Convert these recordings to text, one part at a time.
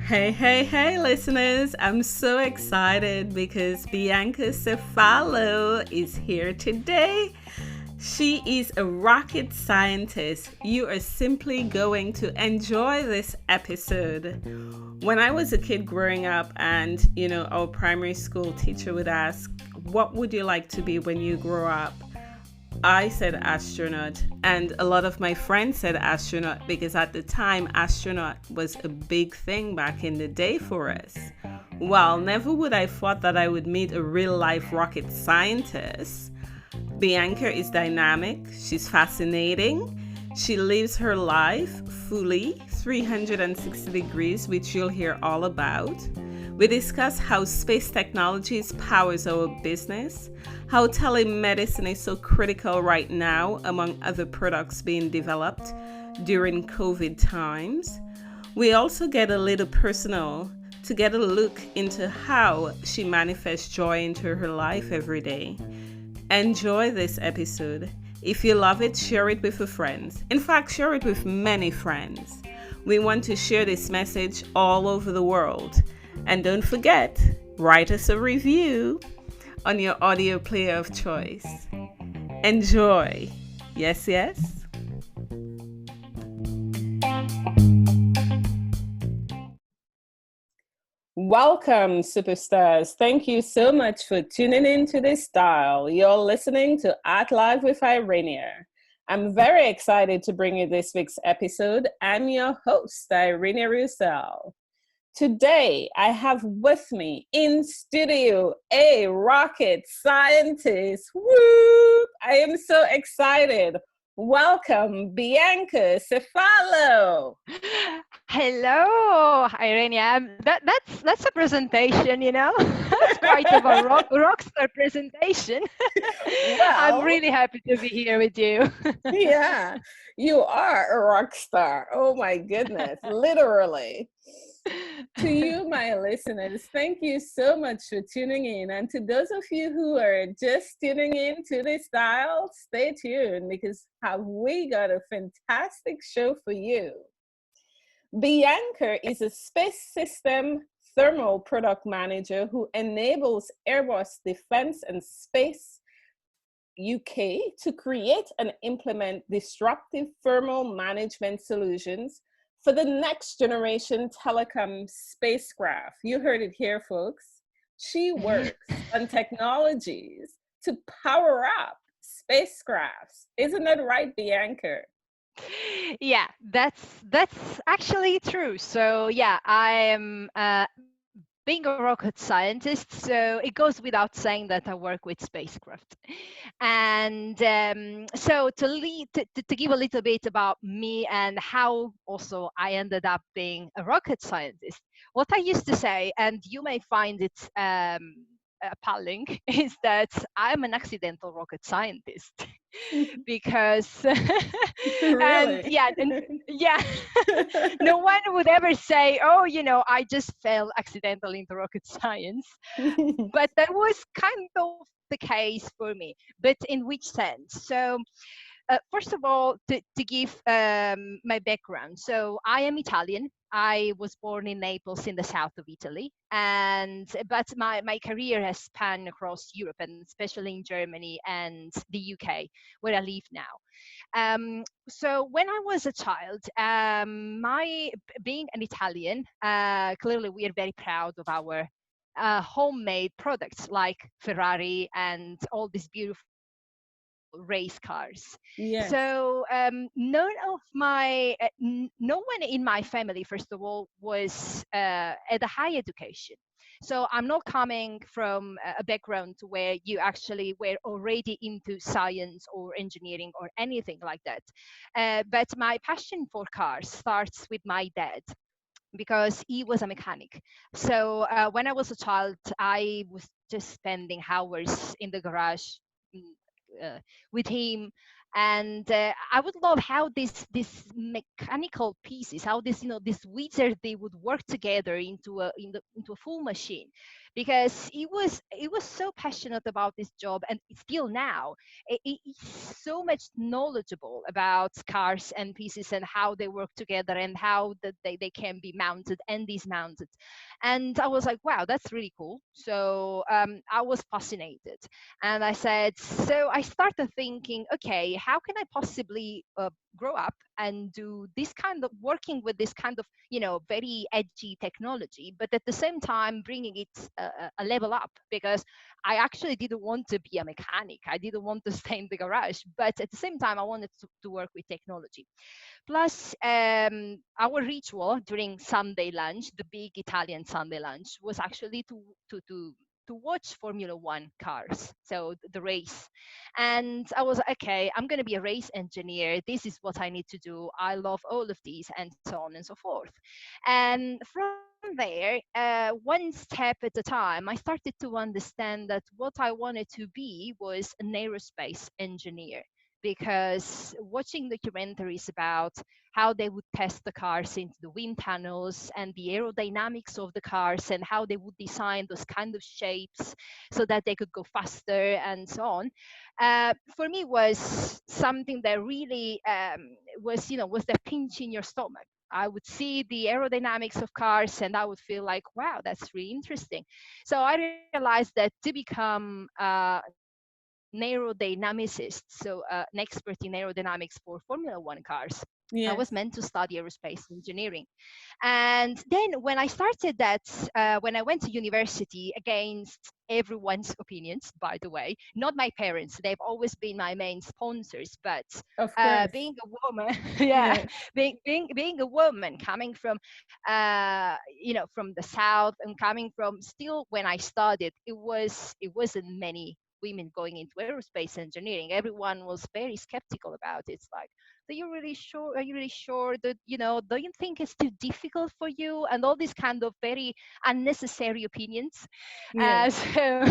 Hey, listeners. I'm so excited because Bianca Cefalo is here today. She is a rocket scientist. You are simply going to enjoy this episode. When I was a kid growing up, and our primary school teacher would ask, "What would you like to be when you grow up?" I said astronaut, and a lot of my friends said astronaut because at the time, astronaut was a big thing back in the day for us. Well, never would I thought that I would meet a real life rocket scientist. Bianca is dynamic, she's fascinating, she lives her life fully, 360 degrees, which you'll hear all about. We discuss how space technologies powers our business, how telemedicine is so critical right now among other products being developed during COVID times. We also get a little personal to get a look into how she manifests joy into her life every day. Enjoy this episode. If you love it, share it with your friends. In fact, share it with many friends. We want to share this message all over the world. And don't forget, write us a review on your audio player of choice. Enjoy. Yes, yes. Welcome, superstars. Thank you so much for tuning in to this dial. You're listening to Art Live with Irenia. I'm very excited to bring you this week's episode. I'm your host, Irenia Roussel. Today, I have with me in studio a rocket scientist. Woo! I am so excited. Welcome, Bianca Cefalo. Hello, Irene. That's a presentation, That's quite of a rock star presentation. I'm Well, really happy to be here with you. yeah, you are a rock star. Oh my goodness, literally. To you, my listeners, thank you so much for tuning in. And to those of you who are just tuning in to this dial, stay tuned because we got a fantastic show for you. Bianca is a space system thermal product manager who enables Airbus Defence and Space UK to create and implement disruptive thermal management solutions for the next generation telecom spacecraft. You heard it here, folks. She works on technologies to power up spacecrafts. Isn't that right, Bianca? Yeah, that's actually true. So yeah, I am being a rocket scientist, so it goes without saying that I work with spacecraft. And so to give a little bit about me and how also I ended up being a rocket scientist, what I used to say, and you may find it appalling, is that I'm an accidental rocket scientist because and Really? yeah, no one would ever say, oh, I just fell accidentally into rocket science, but that was kind of the case for me. But in which sense? So first of all, to give my background. So I am Italian. I was born in Naples in the south of Italy, but my career has spanned across Europe, and especially in Germany and the UK, where I live now. So when I was a child, my being an Italian, clearly we are very proud of our homemade products like Ferrari and all these beautiful race cars. Yes. So no one in my family, first of all, was at a high education. So I'm not coming from a background where you actually were already into science or engineering or anything like that. But my passion for cars starts with my dad because he was a mechanic. So when I was a child, I was just spending hours in the garage mm, with him, and I would love how this mechanical pieces, how this this wizard they would work together into a full machine, because he was so passionate about this job, and still now he's so much knowledgeable about cars and pieces and how they work together and how they can be mounted and dismounted. And I was like, wow, that's really cool. So I was fascinated, and I said, so I started thinking, okay, how can I possibly grow up and do this kind of working with this kind of, very edgy technology, but at the same time bringing it a level up, because I actually didn't want to be a mechanic. I didn't want to stay in the garage, but at the same time I wanted to work with technology. Plus, our ritual during Sunday lunch, the big Italian Sunday lunch, was actually to watch Formula One cars, so the race. And I was like, okay, I'm going to be a race engineer. This is what I need to do. I love all of these, and so on and so forth. And from there, one step at a time, I started to understand that what I wanted to be was an aerospace engineer, because watching documentaries about how they would test the cars into the wind tunnels and the aerodynamics of the cars and how they would design those kind of shapes so that they could go faster and so on, for me was something that really was the pinch in your stomach. I would see the aerodynamics of cars and I would feel like, wow, that's really interesting. So I realized that to become an aerodynamicist, so an expert in aerodynamics for Formula One cars, I was meant to Yes. study aerospace engineering. And then when I started that, when I went to university, against everyone's opinions, by the way, not my parents, they've always been my main sponsors, but Of course. being a woman, yeah, Yes. being a woman coming from, from the south, and coming from, still when I studied, it wasn't many women going into aerospace engineering. Everyone was very skeptical about it. It's like, are you really sure? Are you really sure that, do you think it's too difficult for you? And all these kind of very unnecessary opinions. Yes. So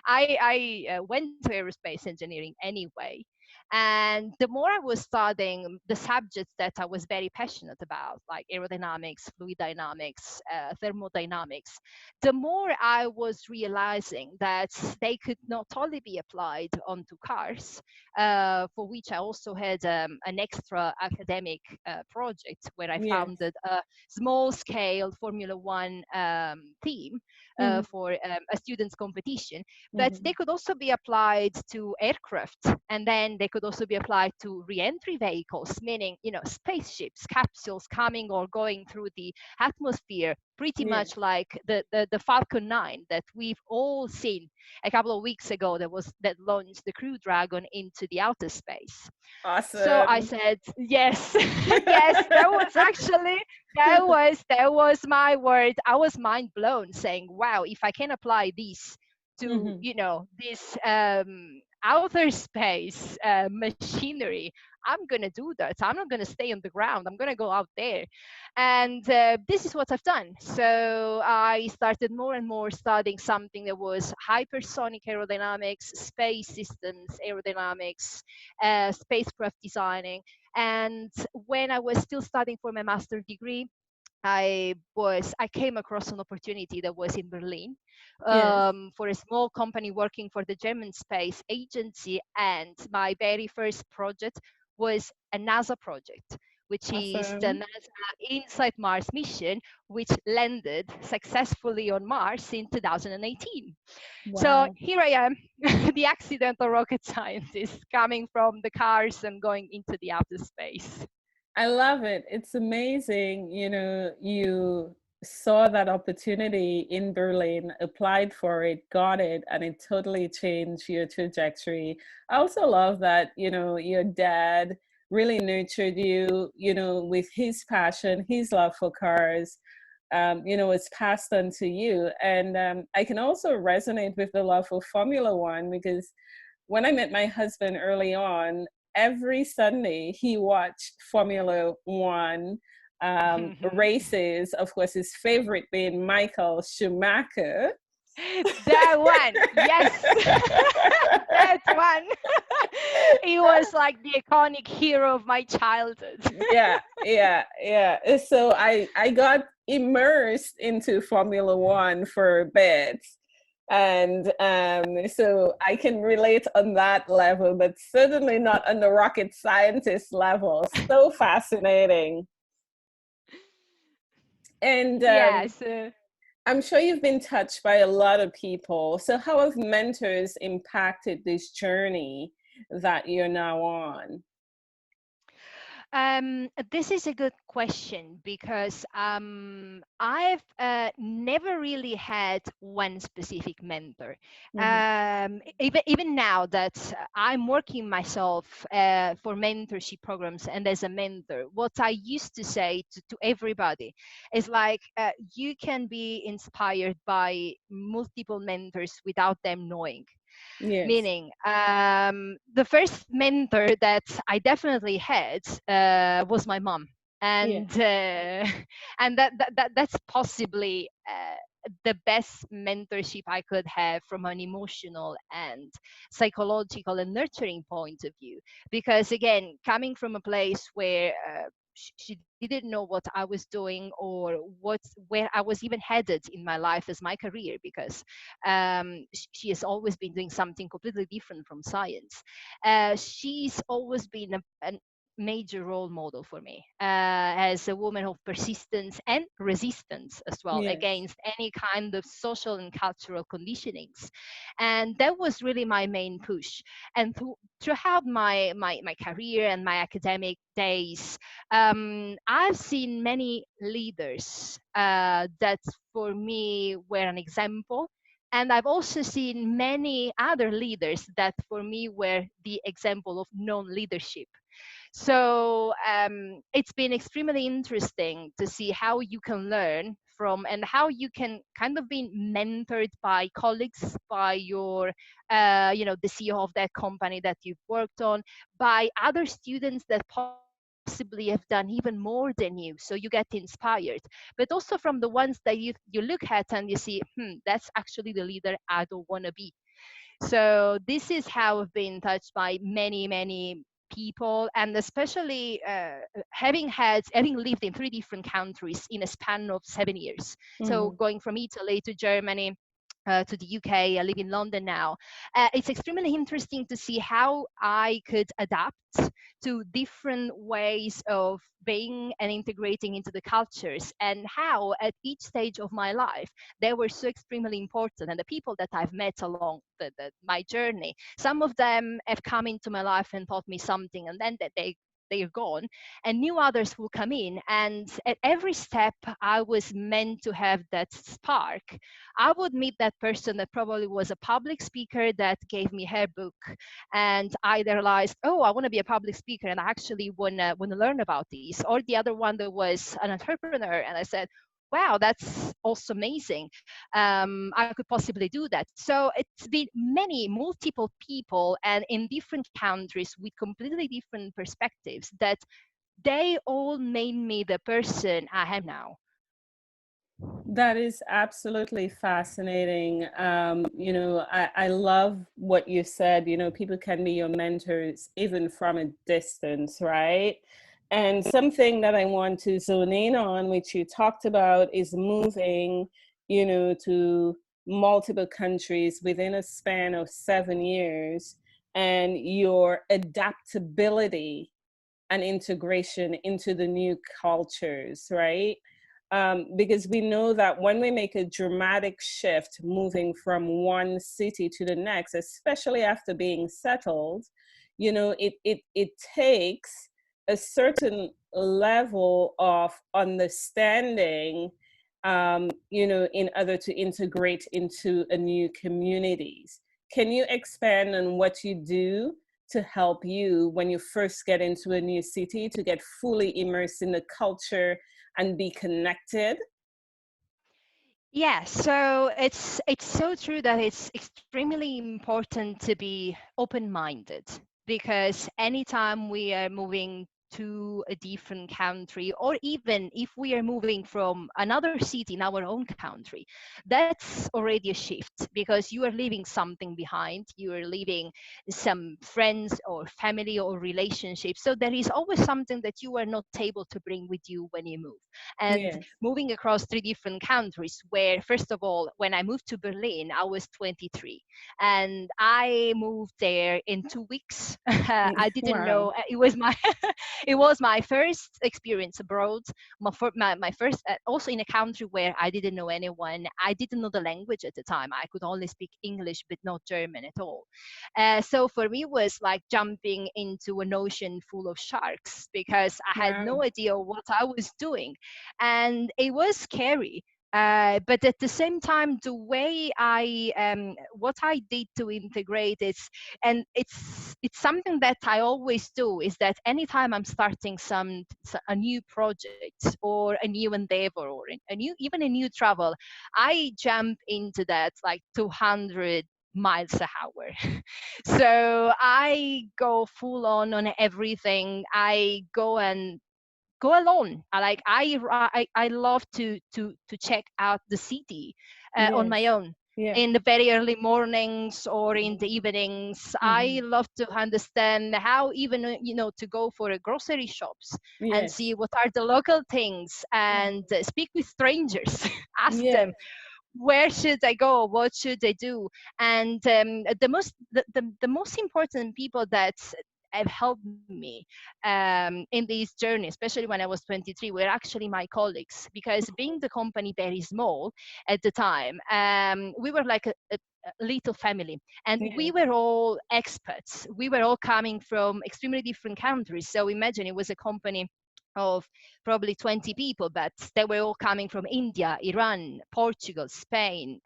I went to aerospace engineering anyway. And the more I was studying the subjects that I was very passionate about, like aerodynamics, fluid dynamics, thermodynamics, the more I was realizing that they could not only be applied onto cars, for which I also had an extra academic project where I Yes. founded a small scale Formula One team Mm-hmm. for a students' competition. But Mm-hmm. they could also be applied to aircraft, and then they could also be applied to re-entry vehicles, meaning, spaceships, capsules coming or going through the atmosphere, pretty Yes. much like the Falcon 9 that we've all seen a couple of weeks ago, that launched the Crew Dragon into the outer space. So I Awesome. said yes. Yes, that was my word. I was mind blown, saying, wow, if I can apply this to, Mm-hmm. this outer space machinery, I'm gonna do that. I'm not gonna stay on the ground. I'm gonna go out there. And this is what I've done. So I started more and more studying something that was hypersonic aerodynamics, space systems aerodynamics, spacecraft designing. And when I was still studying for my master's degree, I came across an opportunity that was in Berlin, Yes. for a small company working for the German Space Agency, and my very first project was a NASA project, which is the Awesome. NASA Inside Mars mission, which landed successfully on Mars in 2018. So Wow. here I am, the accidental rocket scientist, coming from the cars and going into the outer space. I love it. It's amazing. You saw that opportunity in Berlin, applied for it, got it, and it totally changed your trajectory. I also love that, your dad really nurtured you, with his passion, his love for cars. It's passed on to you. And I can also resonate with the love for Formula One because when I met my husband early on, every Sunday he watched Formula One races. Of course, his favorite being Michael Schumacher. That one, yes, that one. He was like the iconic hero of my childhood. Yeah. So I got immersed into Formula One for a bit. And so I can relate on that level, but certainly not on the rocket scientist level. So fascinating. And Yes. I'm sure you've been touched by a lot of people. So, how have mentors impacted this journey that you're now on? This is a good question because I've never really had one specific mentor. Hmm. Even now that I'm working myself for mentorship programs and as a mentor, what I used to say to everybody is like, you can be inspired by multiple mentors without them knowing. Yes, Meaning, the first mentor that I definitely had was my mom, and yes, and that's possibly the best mentorship I could have from an emotional and psychological and nurturing point of view. Because again, coming from a place where she didn't know what I was doing or where I was even headed in my life as my career, because she has always been doing something completely different from science. She's always been a major role model for me as a woman of persistence and resistance as well yes. against any kind of social and cultural conditionings. And that was really my main push. And throughout my career and my academic days, I've seen many leaders that for me were an example. And I've also seen many other leaders that for me were the example of non leadership. So it's been extremely interesting to see how you can learn from and how you can kind of be mentored by colleagues, by your, the CEO of that company that you've worked on, by other students that possibly have done even more than you. So you get inspired, but also from the ones that you look at and you see, that's actually the leader I don't want to be. So this is how I've been touched by many people, and especially having lived in three different countries in a span of 7 years. So Hmm. going from Italy to Germany. To the UK, I live in London now. It's extremely interesting to see how I could adapt to different ways of being and integrating into the cultures, and how at each stage of my life they were so extremely important. And the people that I've met along my journey, some of them have come into my life and taught me something, and then that they're gone, and new others will come in. And at every step I was meant to have that spark. I would meet that person that probably was a public speaker that gave me her book, and I realized, oh, I want to be a public speaker, and I actually want to learn about these. Or the other one that was an entrepreneur, and I said, wow, that's also amazing. I could possibly do that. So it's been many multiple people and in different countries with completely different perspectives that they all made me the person I am now. That is absolutely fascinating. I love what you said. People can be your mentors even from a distance, right? And something that I want to zone in on, which you talked about, is moving, to multiple countries within a span of 7 years, and your adaptability and integration into the new cultures, right? Because we know that when we make a dramatic shift moving from one city to the next, especially after being settled, it takes a certain level of understanding, in order to integrate into a new communities. Can you expand on what you do to help you when you first get into a new city to get fully immersed in the culture and be connected? Yeah, so it's so true that it's extremely important to be open-minded, because anytime we are moving to a different country, or even if we are moving from another city in our own country, that's already a shift, because you are leaving something behind. You are leaving some friends or family or relationships. So there is always something that you are not able to bring with you when you move. And Yes. moving across three different countries, where, first of all, when I moved to Berlin, I was 23, and I moved there in 2 weeks. I didn't Wow. know it was my it was my first experience abroad, my first, also in a country where I didn't know anyone. I didn't know the language at the time. I could only speak English, but not German at all. So for me, it was like jumping into an ocean full of sharks, because I had Wow. no idea what I was doing, and it was scary. But at the same time, the way what I did to integrate is, and it's something that I always do, is that anytime I'm starting a new project or a new endeavor, or a new, even a new travel, I jump into that like 200 miles an hour. So I go full on everything. I go alone. I love to check out the city on my Yes. own Yeah. in the very early mornings or in the evenings. I Hmm. love to understand how, even to go for a grocery shops and Yes. see what are the local things, and Mhm. speak with strangers. Ask them, Yes. where should I go, what should I do. And the most important people that have helped me in this journey, especially when I was 23, were actually my colleagues, because being the company very small at the time, we were like a little family, and we Yes. were all expats. We were all coming from extremely different countries. So imagine, it was a company of probably 20 people, but they were all coming from India, Iran, Portugal, Spain,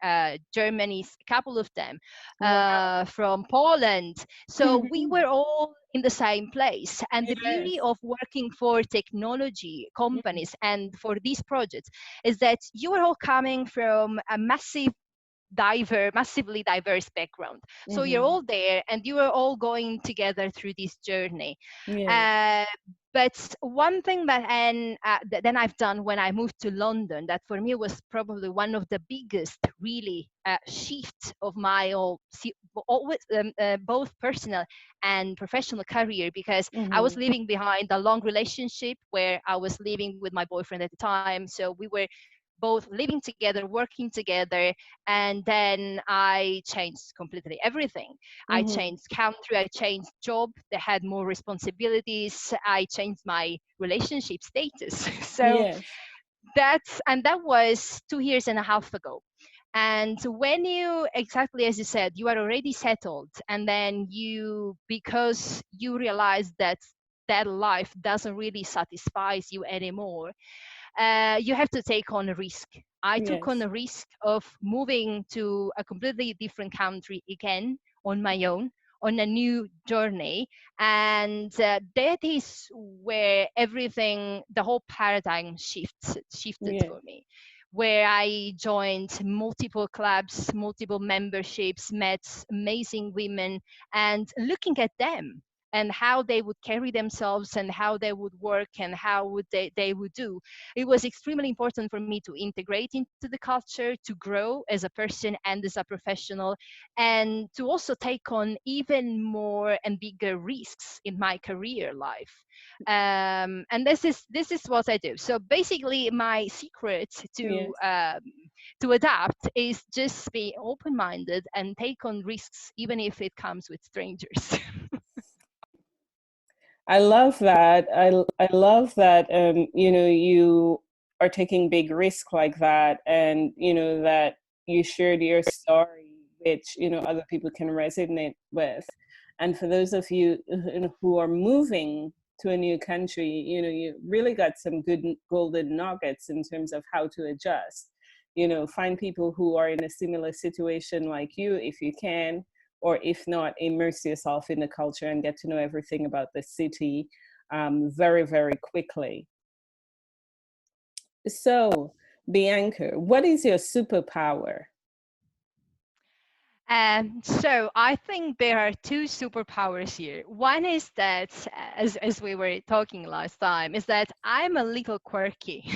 Germany, a couple of them, Wow. from Poland. So we were all in the same place. And the beauty Yes. of working for technology companies and for these projects is that you are all coming from a massively diverse background. So you're Mm-hmm. all there, and you are all going together through this journey. Yes. uh, but one thing then I've done when I moved to London, that for me was probably one of the biggest, really, shift of my always, both personal and professional career, because I was Mm-hmm. leaving behind a long relationship where I was living with my boyfriend at the time. So we were both living together, working together, and then I changed completely everything. I Mm-hmm. changed country, I changed job, they had more responsibilities, I changed my relationship status. So Yes. that was 2 years and a half ago. And when you, exactly as you said, you are already settled, and then because you realize that that life doesn't really satisfy you anymore, you have to take on a risk. I took on Yes. a risk of moving to a completely different country again on my own, on a new journey. And that is where everything, the whole paradigm shifted Yes. for me, where I joined multiple clubs, multiple memberships, met amazing women, and looking at them and how they would carry themselves and how they would work and how they would do, it was extremely important for me to integrate into the culture, to grow as a person and as a professional, and to also take on even more and bigger risks in my career life. And this is what I do. So basically, my secret Yes. to adapt is just be open-minded and take on risks, even if it comes with strangers. I love that. I love that. You are taking big risk like that, and that you shared your story, which other people can resonate with. And for those of you who are moving to a new country, you really got some good golden nuggets in terms of how to adjust. Find people who are in a similar situation like you, if you can, or if not, immerse yourself in the culture and get to know everything about the city very, very quickly. So, Bianca, what is your superpower? So I think there are two superpowers here. One is that, as we were talking last time, is that I'm a little quirky,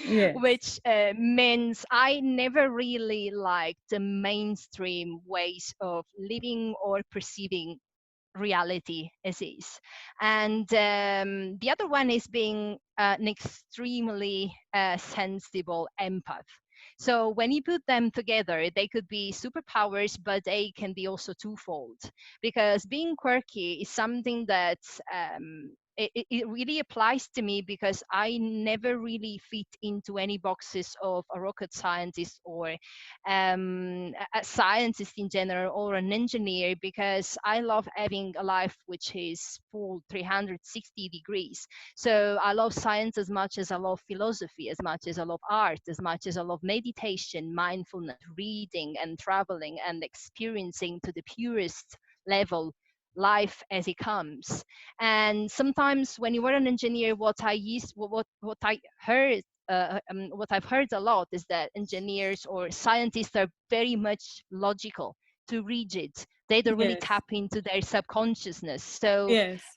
Yes. which means I never really liked the mainstream ways of living or perceiving reality as is. And the other one is being an extremely sensible empath. So when you put them together, they could be superpowers, but they can be also twofold. Because being quirky is something that it really applies to me, because I never really fit into any boxes of a rocket scientist or a scientist in general, or an engineer, because I love having a life which is full 360 degrees. So I love science as much as I love philosophy, as much as I love art, as much as I love meditation, mindfulness, reading and traveling and experiencing to the purest level life as it comes. And sometimes when you were an engineer, what I heard, what I've heard a lot is that engineers or scientists are very much logical, too rigid. They don't really Yes. tap into their subconsciousness. So Yes.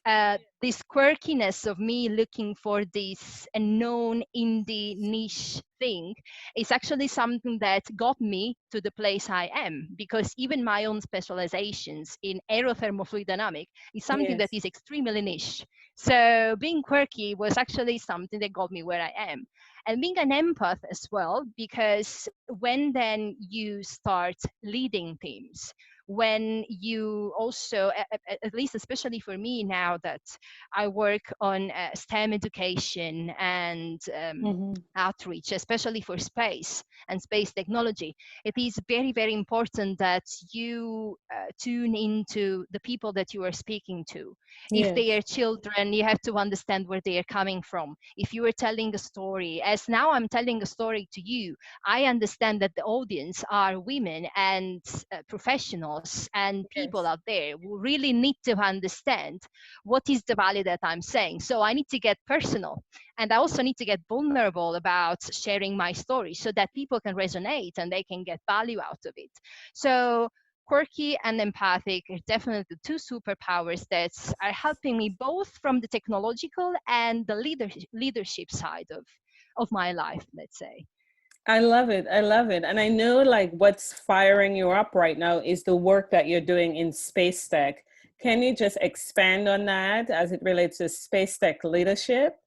this quirkiness of me looking for this unknown indie niche thing is actually something that got me to the place I am, because even my own specializations in aerothermofluid dynamics is something that Yes. is extremely niche. So being quirky was actually something that got me where I am. And being an empath as well, because when then you start leading teams, when you also, at least especially for me now that I work on STEM education and Hmm. outreach, especially for space and space technology, it is very, very important that you tune into the people that you are speaking to. If they Yes. are children, you have to understand where they are coming from. If you are telling a story, as now I'm telling a story to you, I understand that the audience are women and professionals and people Yes. out there who really need to understand what is the value that I'm saying. So I need to get personal, and I also need to get vulnerable about sharing my story so that people can resonate and they can get value out of it. So quirky and empathic are definitely two superpowers that are helping me both from the technological and the leadership side of my life, let's say. I love it. I love it. And I know like what's firing you up right now is the work that you're doing in space tech. Can you just expand on that as it relates to space tech leadership?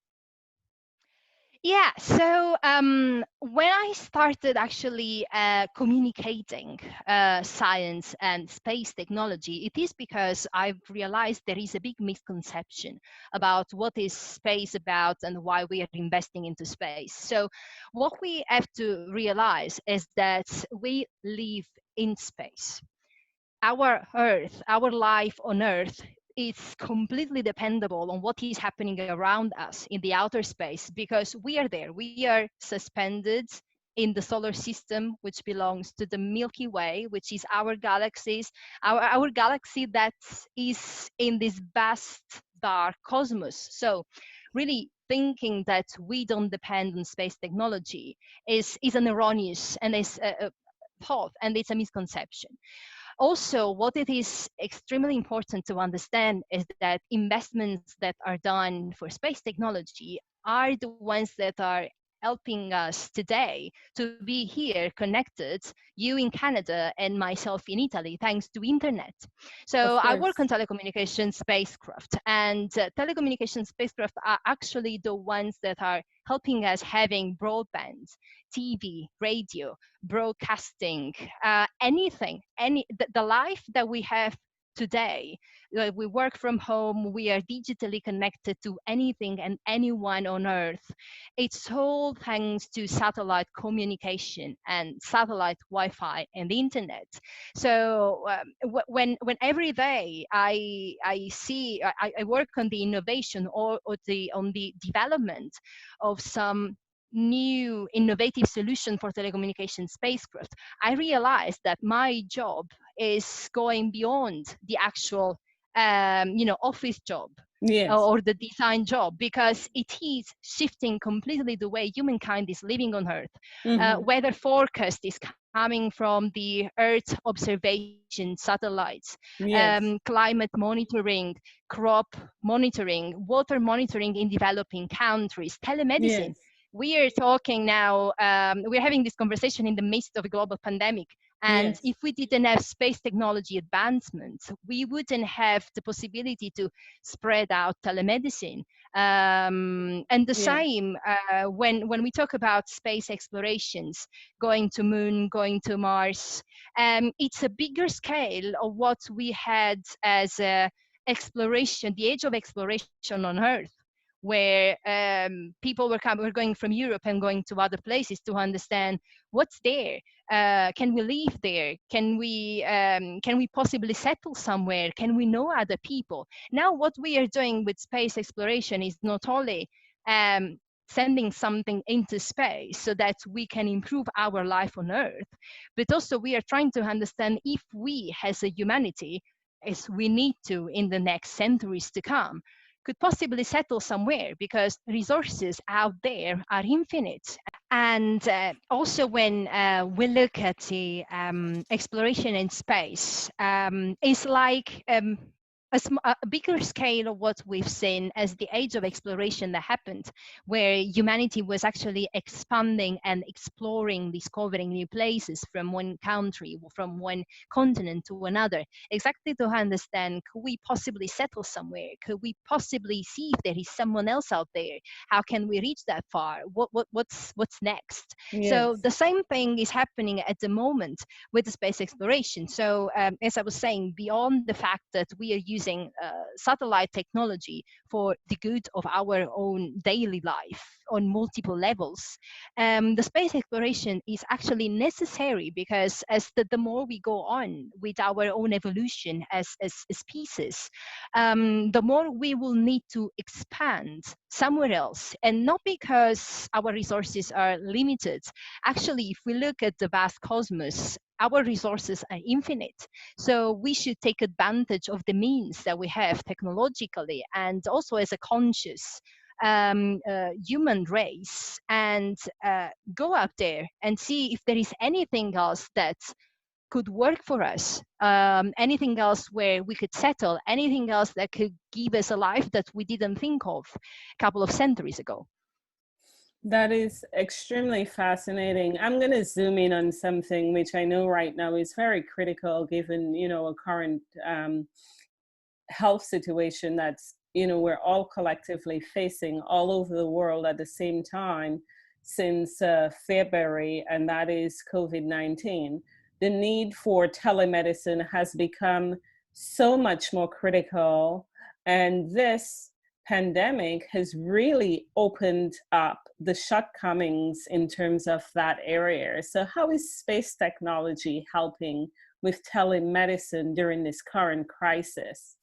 Yeah, so when I started actually communicating science and space technology, it is because I've realized there is a big misconception about what is space about and why we are investing into space. So, what we have to realize is that we live in space. Our Earth, our life on Earth, is completely dependable on what is happening around us in the outer space, because we are there. We are suspended in the solar system, which belongs to the Milky Way, which is our galaxies, our galaxy that is in this vast dark cosmos. So really thinking that we don't depend on space technology is an erroneous and is a thought, and it's a misconception. Also, what it is extremely important to understand is that investments that are done for space technology are the ones that are helping us today to be here connected, you in Canada and myself in Italy, thanks to internet. So Of I work course. on telecommunication spacecraft, and telecommunication spacecraft are actually the ones that are helping us having broadband, TV, radio, broadcasting, anything, the life that we have today. We work from home, we are digitally connected to anything and anyone on Earth. It's all thanks to satellite communication and satellite Wi-Fi and the internet. So when every day I see I work on the innovation or the on the development of some new innovative solution for telecommunication spacecraft, I realized that my job is going beyond the actual office job Yes. or the design job, because it is shifting completely the way humankind is living on Earth. Hmm. Weather forecast is coming from the Earth observation satellites, Yes. climate monitoring, crop monitoring, water monitoring in developing countries, telemedicine. Yes. We are talking now, we're having this conversation in the midst of a global pandemic. And Yes. if we didn't have space technology advancements, we wouldn't have the possibility to spread out telemedicine. And the Yeah. same when we talk about space explorations, going to moon, going to Mars, it's a bigger scale of what we had as exploration, the age of exploration on Earth, where people were going from Europe and going to other places to understand what's there. Can we live there? Can we possibly settle somewhere? Can we know other people? Now, what we are doing with space exploration is not only sending something into space so that we can improve our life on Earth, but also we are trying to understand if we, as a humanity, as we need to in the next centuries to come, could possibly settle somewhere, because resources out there are infinite. And also, when we look at the exploration in space, it's like a bigger scale of what we've seen as the age of exploration that happened, where humanity was actually expanding and exploring, discovering new places from one country, from one continent to another, exactly to understand, could we possibly settle somewhere? Could we possibly see if there is someone else out there? How can we reach that far? What's next? So Yes. the same thing is happening at the moment with the space exploration. So as I was saying, beyond the fact that we are using satellite technology for the good of our own daily life on multiple levels, the space exploration is actually necessary, because as the more we go on with our own evolution as species, the more we will need to expand somewhere else. And not because our resources are limited. Actually, if we look at the vast cosmos, our resources are infinite. So we should take advantage of the means that we have technologically, and also as a conscious human race, and go out there and see if there is anything else that could work for us, anything else where we could settle, anything else that could give us a life that we didn't think of a couple of centuries ago. That is extremely fascinating. I'm going to zoom in on something which I know right now is very critical, given, a current health situation that's, we're all collectively facing all over the world at the same time since February, and that is COVID-19. The need for telemedicine has become so much more critical, and this pandemic has really opened up the shortcomings in terms of that area. So how is space technology helping with telemedicine during this current crisis?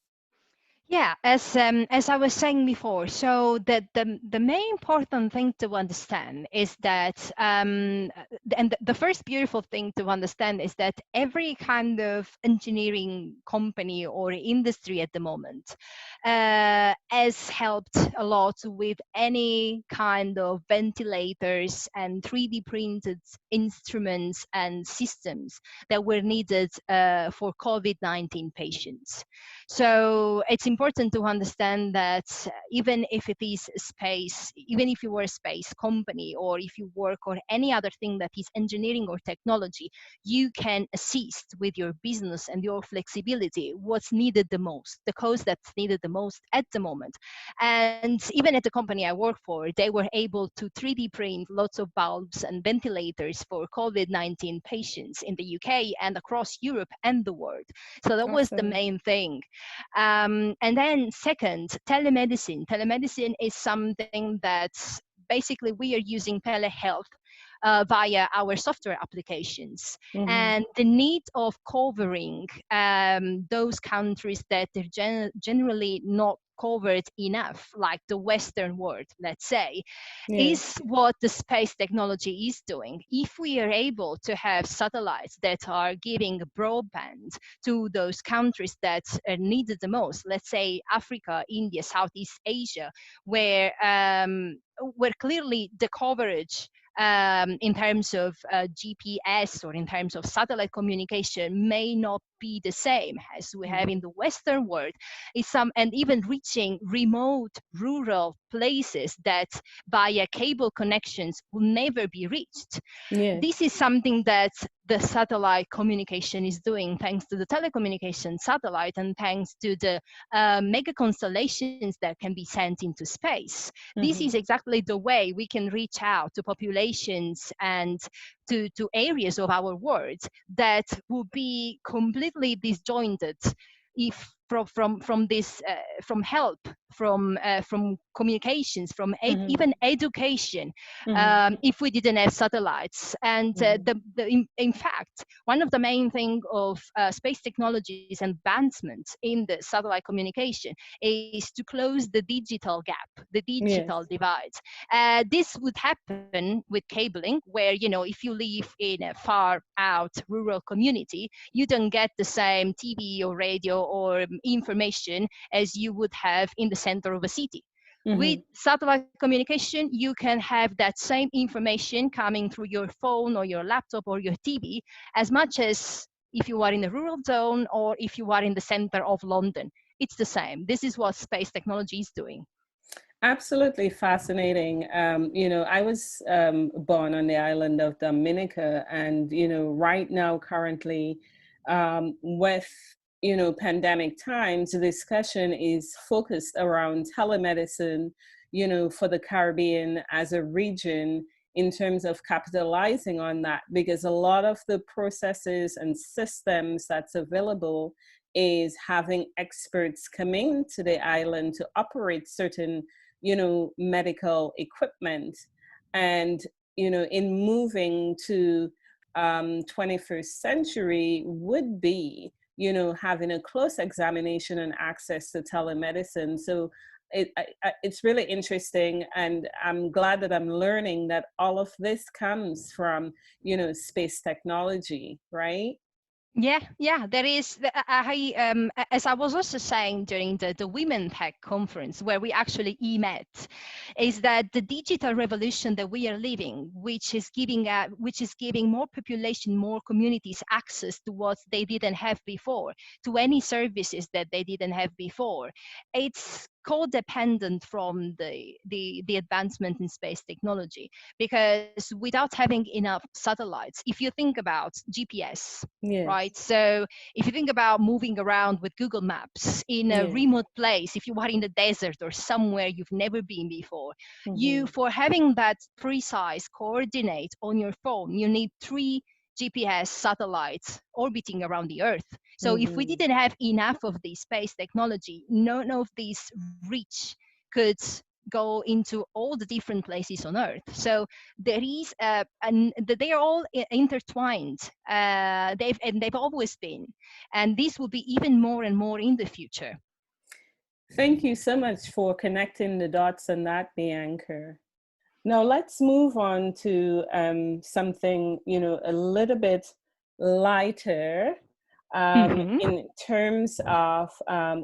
Yeah, as I was saying before, so the main important thing to understand is that, and the first beautiful thing to understand is that every kind of engineering company or industry at the moment has helped a lot with any kind of ventilators and 3D printed instruments and systems that were needed for COVID-19 patients. So it's important to understand that even if it is space, even if you were a space company, or if you work or any other thing that is engineering or technology, you can assist with your business and your flexibility what's needed the most, the cause that's needed the most at the moment. And even at the company I work for, they were able to 3D print lots of bulbs and ventilators for COVID-19 patients in the UK and across Europe and the world. So that was the Awesome. main thing. And then second, telemedicine. Telemedicine is something that basically we are using telehealth via our software applications. Mm-hmm. And the need of covering those countries that are generally not covered enough, like the Western world, let's say, Yes. is what the space technology is doing. If we are able to have satellites that are giving broadband to those countries that are needed the most, let's say Africa, India, Southeast Asia, where clearly the coverage in terms of GPS or in terms of satellite communication may not be the same as we have in the Western world. And even reaching remote rural places that via cable connections will never be reached. Yes. This is something that the satellite communication is doing thanks to the telecommunication satellite and thanks to the mega constellations that can be sent into space. This is exactly the way we can reach out to populations and to areas of our world that will be completely disjointed if from this from help from communications from even education if we didn't have satellites. And in fact, one of the main thing of space technologies and advancements in the satellite communication is to close the digital gap, the Yes. digital divide. This would happen with cabling, where if you live in a far out rural community, you don't get the same TV or radio or information as you would have in the center of a city. With satellite communication, you can have that same information coming through your phone or your laptop or your TV as much as if you are in a rural zone or if you are in the center of London. It's the same. This is what space technology is doing. Absolutely fascinating. I was born on the island of Dominica, and right now, currently, with pandemic times, the discussion is focused around telemedicine, for the Caribbean as a region, in terms of capitalizing on that, because a lot of the processes and systems that's available is having experts coming to the island to operate certain medical equipment. And in moving to 21st century would be having a close examination and access to telemedicine. So it's really interesting, and I'm glad that I'm learning that all of this comes from space technology, right? Yeah, there is. As I was also saying during the Women Tech conference, where we actually met, is that the digital revolution that we are living, which is giving more population, more communities access to what they didn't have before, to any services that they didn't have before. It's codependent from the advancement in space technology, because without having enough satellites, if you think about GPS, Yes. right? So if you think about moving around with Google Maps in a Yes. remote place, if you are in the desert or somewhere you've never been before, you, Mm-hmm. for having that precise coordinate on your phone, you need 3 GPS satellites orbiting around the Earth. So if we Mm-hmm. didn't have enough of the space technology, none of these reach could go into all the different places on Earth. So there is and they are all intertwined. They've always been, and this will be even more and more in the future. Thank you so much for connecting the dots on that, Bianca. Now let's move on to something, a little bit lighter, Hmm. in terms of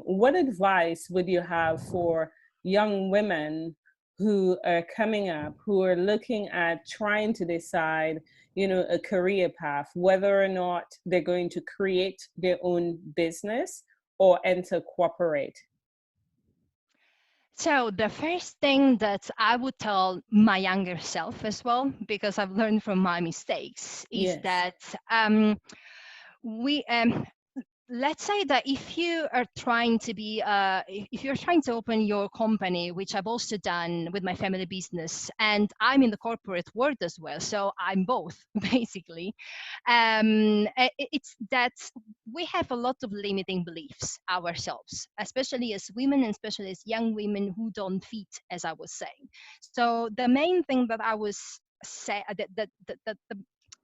what advice would you have for young women who are coming up, who are looking at trying to decide, a career path, whether or not they're going to create their own business or enter corporate? So the first thing that I would tell my younger self as well, because I've learned from my mistakes, is Yes. that we let's say that if you are trying to be if you're trying to open your company, which I've also done with my family business, and I'm in the corporate world as well, so I'm both basically. It's that we have a lot of limiting beliefs ourselves, especially as women and especially as young women who don't fit, as I was saying. So the main thing that I was say that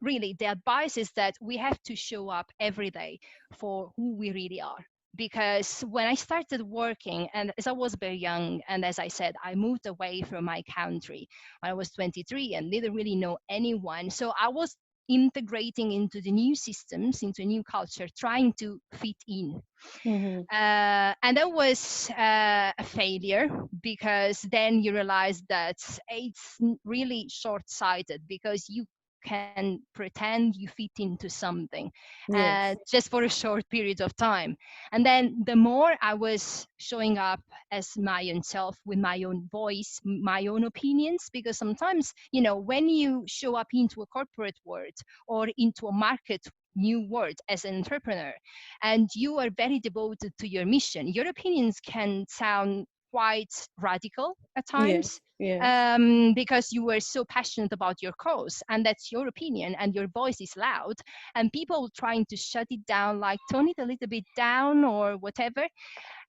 really the advice is that we have to show up every day for who we really are. Because when I started working, and as I was very young, and as I said, I moved away from my country when I was 23 and didn't really know anyone. So I was integrating into the new systems, into a new culture, trying to fit in. Hmm. And that was a failure, because then you realize that it's really short-sighted, because you can pretend you fit into something Yes. just for a short period of time. And then the more I was showing up as my own self, with my own voice, my own opinions, because sometimes, when you show up into a corporate world or into a market new world as an entrepreneur, and you are very devoted to your mission, your opinions can sound quite radical at times, Yes. Yes. because you were so passionate about your cause, and that's your opinion and your voice is loud, and people trying to shut it down, like tone it a little bit down or whatever.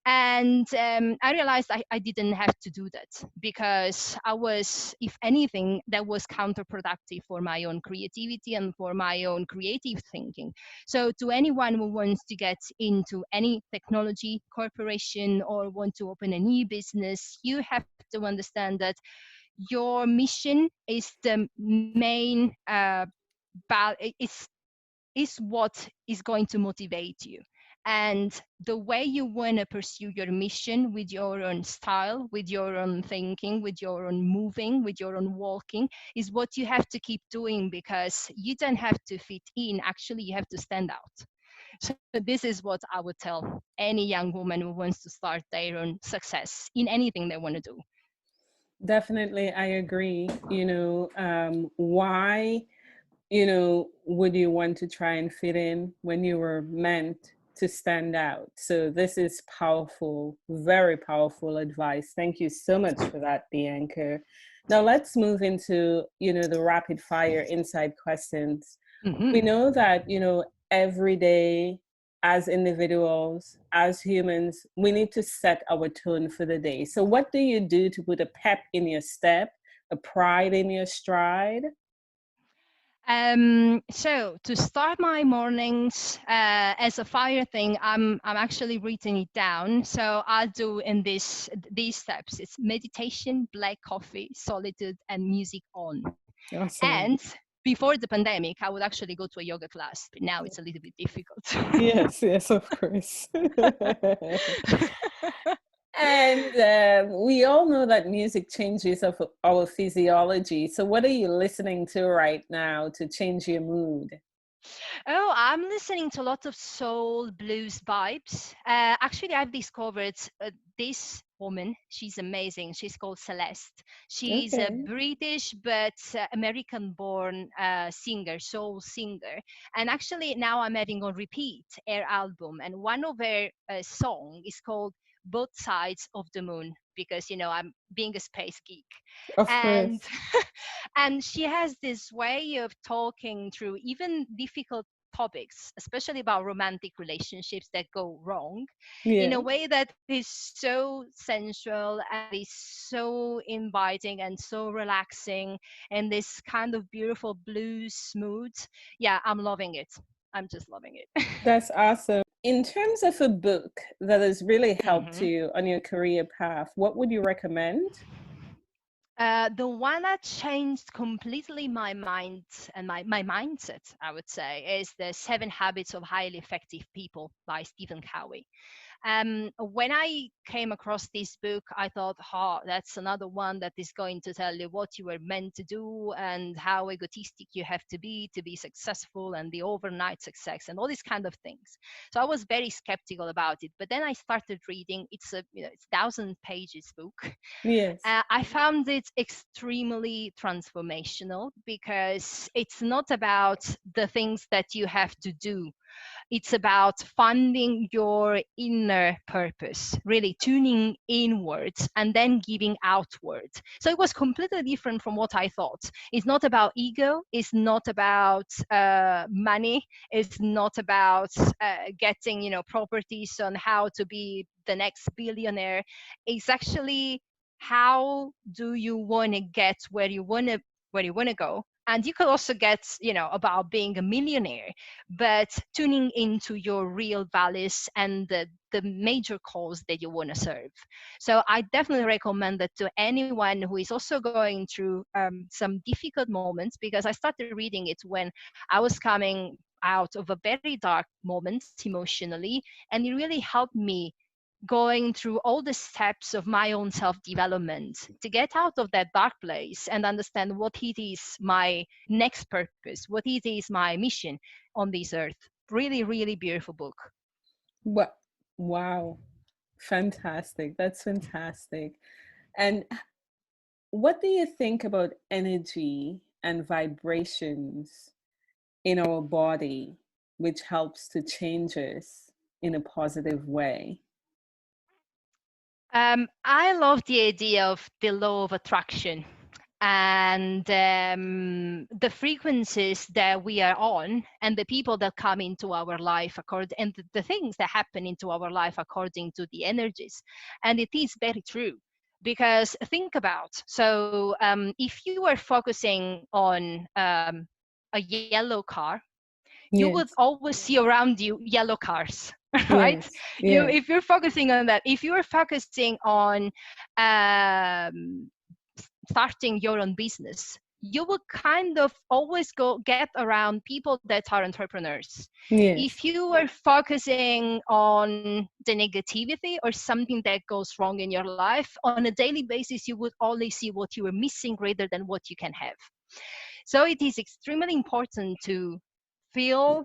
And I realized I didn't have to do that, because I was, if anything, that was counterproductive for my own creativity and for my own creative thinking. So to anyone who wants to get into any technology corporation or want to open a new business, you have to understand that your mission is the main is what is going to motivate you. And the way you want to pursue your mission, with your own style, with your own thinking, with your own moving, with your own walking, is what you have to keep doing, because you don't have to fit in. Actually, you have to stand out. So this is what I would tell any young woman who wants to start their own success in anything they want to do. Definitely, I agree. Why, would you want to try and fit in when you were meant to stand out? So this is powerful, very powerful advice. Thank you so much for that, Bianca. Now let's move into, the rapid fire inside questions. We Mm-hmm. know that, every day, as individuals, as humans, we need to set our tone for the day. So what do you do to put a pep in your step, a pride in your stride? So to start my mornings, as a fire thing, I'm actually writing it down. So I'll do in these steps. It's meditation, black coffee, solitude, and music on. And Awesome. before the pandemic, I would actually go to a yoga class, but now it's a little bit difficult. Yes, yes, of course. And we all know that music changes our physiology. So, what are you listening to right now to change your mood? Oh, I'm listening to a lot of soul blues vibes. Actually, I've discovered this woman. She's amazing. She's called Celeste. She's a Okay. British but American-born singer, soul singer. And actually, now I'm having on repeat her album, and one of her song is called "Both Sides of the Moon," because I'm being a space geek. Of And course. and she has this way of talking through even difficult topics, especially about romantic relationships that go wrong, in a Yeah. way that is so sensual and is so inviting and so relaxing, and this kind of beautiful blues mood. Yeah, I'm loving it. I'm just loving it. That's awesome. In terms of a book that has really helped Mhm. you on your career path, what would you recommend? The one that changed completely my mind and my mindset, I would say, is The Seven Habits of Highly Effective People by Stephen Covey. When I came across this book, I thought, oh, that's another one that is going to tell you what you were meant to do and how egotistic you have to be successful, and the overnight success and all these kind of things. So I was very skeptical about it. But then I started reading. It's 1,000 pages book. Yes, I found it extremely transformational, because it's not about the things that you have to do. It's about finding your inner purpose, really tuning inwards and then giving outward. So it was completely different from what I thought. It's not about ego, it's not about money, it's not about getting, properties on how to be the next billionaire. It's actually, how do you want to get where you want to go, And you could also get, about being a millionaire, but tuning into your real values and the major cause that you want to serve. So I definitely recommend that to anyone who is also going through some difficult moments, because I started reading it when I was coming out of a very dark moment emotionally, and it really helped me going through all the steps of my own self development to get out of that dark place and understand what it is my next purpose, what it is my mission on this earth. Really, really beautiful book. What? Wow. Fantastic. That's fantastic. And what do you think about energy and vibrations in our body, which helps to change us in a positive way? I love the idea of the law of attraction and the frequencies that we are on and the people that come into our life and the things that happen into our life according to the energies. And it is very true, because think about, so if you are focusing on a yellow car, you would Yes, always see around you yellow cars. Right? yes, yes, If you're focusing on that, if you're focusing on um, starting your own business, you will kind of always get around people that are entrepreneurs. yes. If you are focusing on the negativity or something that goes wrong in your life on a daily basis, you would only see what you are missing rather than what you can have. So it is extremely important to feel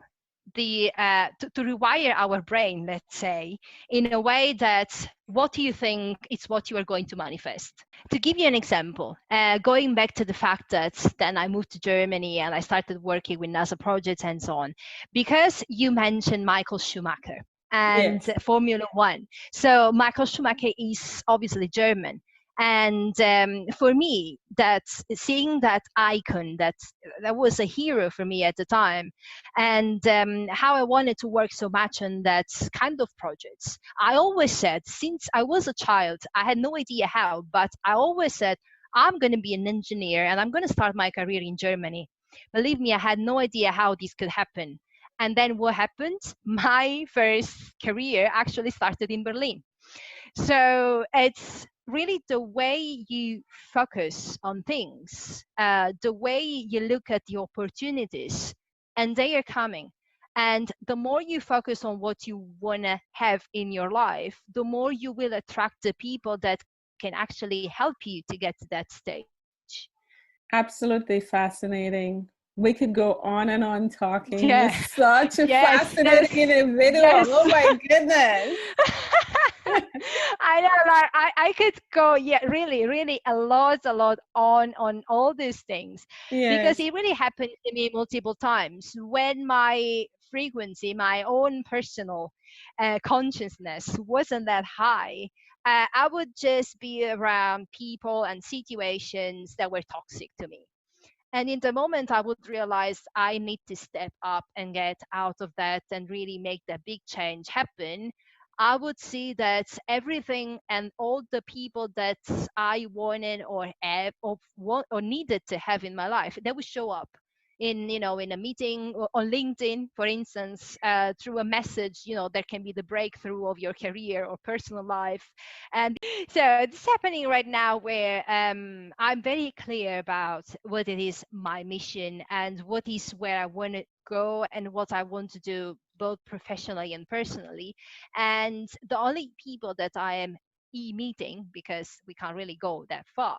to rewire our brain, let's say, in a way that what you think is what you are going to manifest. To give you an example, going back to the fact that then I moved to Germany and I started working with NASA projects and so on, because you mentioned Michael Schumacher and Yes. Formula One. So Michael Schumacher is obviously German. And for me, that seeing that icon, that was a hero for me at the time, and how I wanted to work so much on that kind of projects. I always said, since I was a child, I had no idea how, but I always said, I'm going to be an engineer and I'm going to start my career in Germany. Believe me, I had no idea how this could happen. And then what happened? My first career actually started in Berlin. So it's really the way you focus on things, the way you look at the opportunities, and they are coming. And the more you focus on what you want to have in your life, the more you will attract the people that can actually help you to get to that stage. Absolutely fascinating. We could go on and on talking. You're Yeah. such a Yes. fascinating individual. Yes. Oh my goodness. I know, like I could go, yeah, really, really a lot on all these things, because Yes, it really happened to me multiple times when my frequency, my own personal consciousness wasn't that high. I would just be around people and situations that were toxic to me. And in the moment, I would realize I need to step up and get out of that and really make that big change happen. I would see that everything and all the people that I wanted or needed to have in my life, they would show up in a meeting or on LinkedIn, for instance, through a message. There can be the breakthrough of your career or personal life. And so it's happening right now where I'm very clear about what it is my mission and what is where I want to go and what I want to do both professionally and personally. And the only people that I am meeting, because we can't really go that far,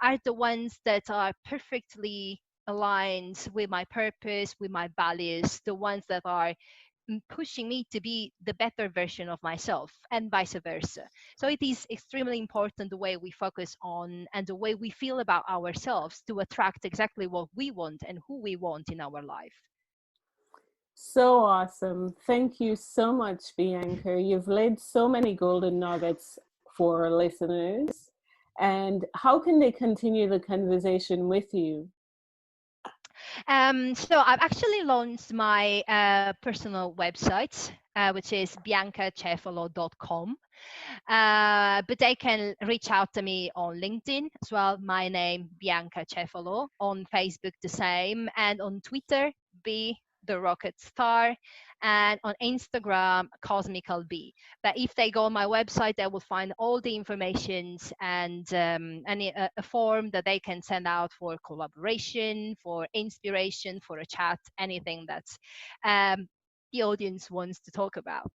are the ones that are perfectly aligned with my purpose, with my values, the ones that are pushing me to be the better version of myself, and vice versa. So it is extremely important the way we focus on and the way we feel about ourselves to attract exactly what we want and who we want in our life. so awesome. Thank you so much, Bianca. You've laid so many golden nuggets for our listeners. And how can they continue the conversation with you? So I've actually launched my personal website, which is biancacefalo.com. But they can reach out to me on LinkedIn as well. My name, Bianca Cefalo. On Facebook, the same. And on Twitter, B the Rocket Star, and on Instagram, Cosmical B. But if they go on my website, they will find all the informations and a form that they can send out for collaboration, for inspiration, for a chat, anything that's the audience wants to talk about.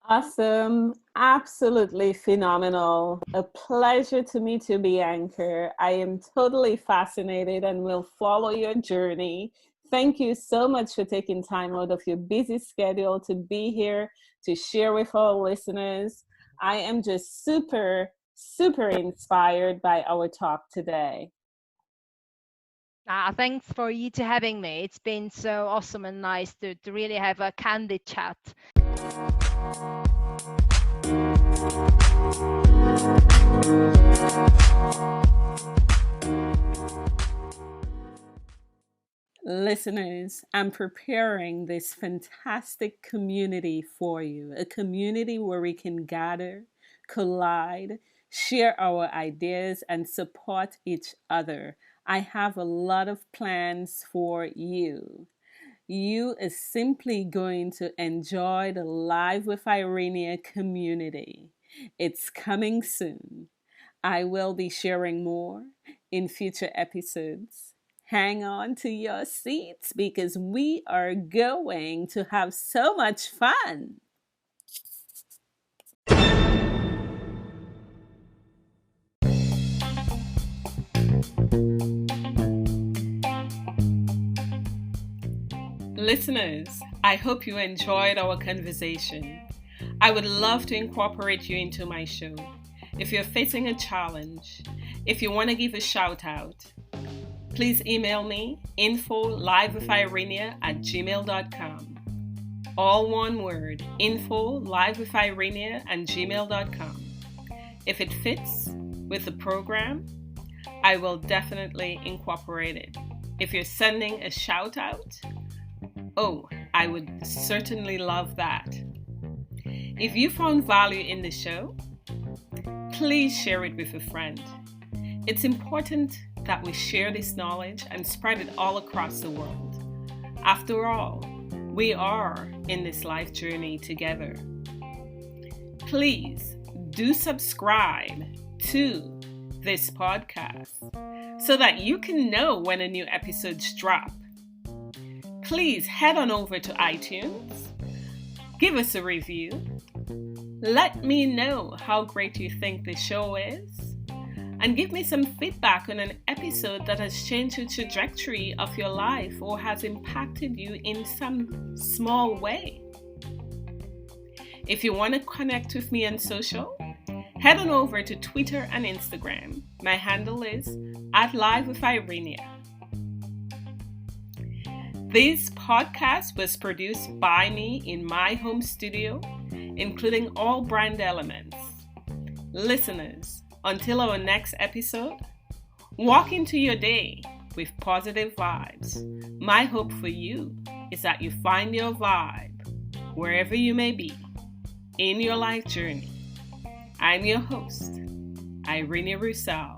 Awesome. Absolutely phenomenal. A pleasure to meet you, Bianca. I am totally fascinated and will follow your journey. Thank you so much for taking time out of your busy schedule to be here to share with our listeners. I am just super, super inspired by our talk today. Thanks for you to having me. It's been so awesome and nice to really have a candid chat. Listeners, I'm preparing this fantastic community for you, a community where we can gather, collide, share our ideas, and support each other. I have a lot of plans for you. You is simply going to enjoy the Live with Irenia community. It's coming soon. I will be sharing more in future episodes. Hang on to your seats because we are going to have so much fun. Listeners, I hope you enjoyed our conversation. I would love to incorporate you into my show. If you're facing a challenge, if you want to give a shout out, please email me info livewithirenia@gmail.com. All one word, info livewithirenia@gmail.com. If it fits with the program, I will definitely incorporate it. If you're sending a shout out, oh, I would certainly love that. If you found value in the show, please share it with a friend. It's important that we share this knowledge and spread it all across the world. After all, we are in this life journey together. Please do subscribe to this podcast so that you can know when a new episode's drop. Please head on over to iTunes, give us a review, let me know how great you think the show is, and give me some feedback on an episode that has changed the trajectory of your life or has impacted you in some small way. If you want to connect with me on social, head on over to Twitter and Instagram. My handle is @livewithirenia. This podcast was produced by me in my home studio, including all brand elements. Listeners, until our next episode, walk into your day with positive vibes. My hope for you is that you find your vibe wherever you may be in your life journey. I'm your host, Irenia Roussel.